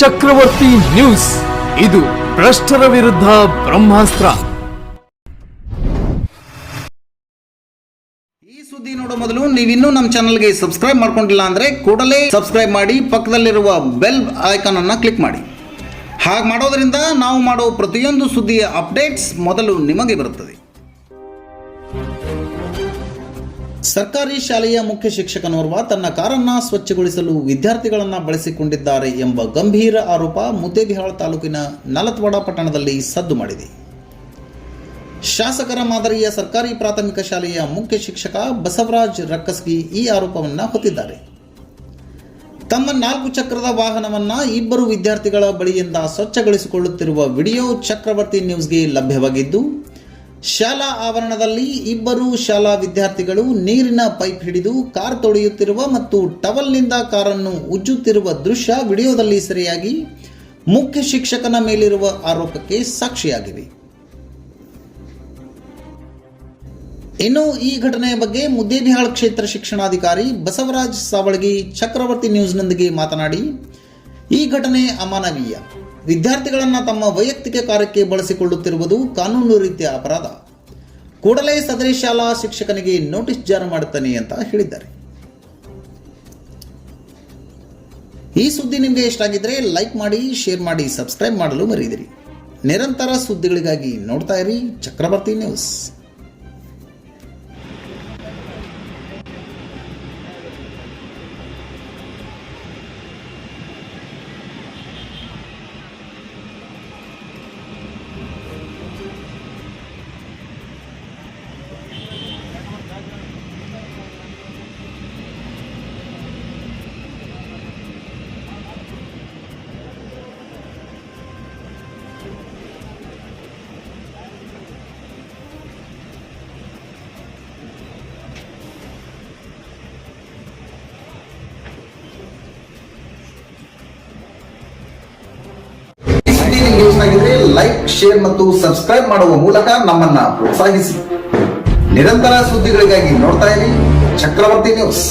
ಚಕ್ರವರ್ತಿ news, ಇದು ಭ್ರಷ್ಟರ ವಿರುದ್ಧ ಬ್ರಹ್ಮಾಸ್ತ್ರ. ಈ ಸುದ್ದಿ ನೋಡೋ ಮೊದಲು ನೀವಿನ್ನೂ ನಮ್ಮ ಚಾನಲ್ಗೆ ಸಬ್ಸ್ಕ್ರೈಬ್ ಮಾಡ್ಕೊಂಡಿಲ್ಲ ಅಂದ್ರೆ ಕೂಡಲೇ ಸಬ್ಸ್ಕ್ರೈಬ್ ಮಾಡಿ, ಪಕ್ಕದಲ್ಲಿರುವ ಬೆಲ್ ಐಕಾನ್ ಅನ್ನು ಕ್ಲಿಕ್ ಮಾಡಿ. ಹಾಗೆ ಮಾಡೋದ್ರಿಂದ ನಾವು ಮಾಡೋ ಪ್ರತಿಯೊಂದು ಸುದ್ದಿಯ ಅಪ್ಡೇಟ್ಸ್ ಮೊದಲು ನಿಮಗೆ ಬರುತ್ತದೆ. ಸರ್ಕಾರಿ ಶಾಲೆಯ ಮುಖ್ಯ ಶಿಕ್ಷಕನೋರ್ವ ತನ್ನ ಕಾರನ್ನು ಸ್ವಚ್ಛಗೊಳಿಸಲು ವಿದ್ಯಾರ್ಥಿಗಳನ್ನು ಬಳಸಿಕೊಂಡಿದ್ದಾರೆ ಎಂಬ ಗಂಭೀರ ಆರೋಪ ಮುದ್ದೇಬಿಹಾಳ ತಾಲೂಕಿನ ನಲತ್ವಾಡ ಪಟ್ಟಣದಲ್ಲಿ ಸದ್ದು ಮಾಡಿದೆ. ಶಾಸಕರ ಮಾದರಿಯ ಸರ್ಕಾರಿ ಪ್ರಾಥಮಿಕ ಶಾಲೆಯ ಮುಖ್ಯ ಶಿಕ್ಷಕ ಬಸವರಾಜ್ ರಕ್ಕಸ್ಗಿ ಈ ಆರೋಪವನ್ನು ಹೊತ್ತಿದ್ದಾರೆ. ತಮ್ಮ 4 ಚಕ್ರದ ವಾಹನವನ್ನು ಇಬ್ಬರು ವಿದ್ಯಾರ್ಥಿಗಳ ಬಳಿಯಿಂದ ಸ್ವಚ್ಛಗೊಳಿಸಿಕೊಳ್ಳುತ್ತಿರುವ ವಿಡಿಯೋ ಚಕ್ರವರ್ತಿ ನ್ಯೂಸ್ಗೆ ಲಭ್ಯವಾಗಿದ್ದು, ಶಾಲಾ ಆವರಣದಲ್ಲಿ ಇಬ್ಬರು ಶಾಲಾ ವಿದ್ಯಾರ್ಥಿಗಳು ನೀರಿನ ಪೈಪ್ ಹಿಡಿದು ಕಾರ್ ತೊಳೆಯುತ್ತಿರುವ ಮತ್ತು ಟವಲ್ನಿಂದ ಕಾರನ್ನು ಉಜ್ಜುತ್ತಿರುವ ದೃಶ್ಯ ವಿಡಿಯೋದಲ್ಲಿ ಸೆರೆಯಾಗಿ ಮುಖ್ಯ ಶಿಕ್ಷಕನ ಮೇಲಿರುವ ಆರೋಪಕ್ಕೆ ಸಾಕ್ಷಿಯಾಗಿವೆ. ಇನ್ನು ಈ ಘಟನೆಯ ಬಗ್ಗೆ ಮುದ್ದೇಬಿಹಾಳ ಕ್ಷೇತ್ರ ಶಿಕ್ಷಣಾಧಿಕಾರಿ ಬಸವರಾಜ್ ಸಾವಳಗಿ ಚಕ್ರವರ್ತಿ ನ್ಯೂಸ್ನೊಂದಿಗೆ ಮಾತನಾಡಿ, ಈ ಘಟನೆ ಅಮಾನವೀಯ. ವಿದ್ಯಾರ್ಥಿಗಳನ್ನು ತಮ್ಮ ವೈಯಕ್ತಿಕ ಕಾರ್ಯಕ್ಕೆ ಬಳಸಿಕೊಳ್ಳುತ್ತಿರುವುದು ಕಾನೂನು ರೀತಿಯ ಅಪರಾಧ. ಕೂಡಲೇ ಸದರಿ ಶಾಲಾ ಶಿಕ್ಷಕನಿಗೆ ನೋಟಿಸ್ ಜಾರಿ ಮಾಡುತ್ತಾನೆ ಅಂತ ಹೇಳಿದ್ದಾರೆ. ಈ ಸುದ್ದಿ ನಿಮಗೆ ಇಷ್ಟ ಆಗಿದ್ರೆ ಲೈಕ್ ಮಾಡಿ, ಶೇರ್ ಮಾಡಿ, ಸಬ್ಸ್ಕ್ರೈಬ್ ಮಾಡಲು ಮರೆಯದಿರಿ. ನಿರಂತರ ಸುದ್ದಿಗಳಿಗಾಗಿ ನೋಡ್ತಾ ಇರಿ ಚಕ್ರವರ್ತಿ ನ್ಯೂಸ್. ಲೈಕ್, ಶೇರ್ ಮತ್ತು ಸಬ್ಸ್ಕ್ರೈಬ್ ಮಾಡುವ ಮೂಲಕ ನಮ್ಮನ್ನ ಪ್ರೋತ್ಸಾಹಿಸಿ. ನಿರಂತರ ಸುದ್ದಿಗಳಿಗಾಗಿ ನೋಡ್ತಾ ಇರಿ ಚಕ್ರವರ್ತಿ ನ್ಯೂಸ್.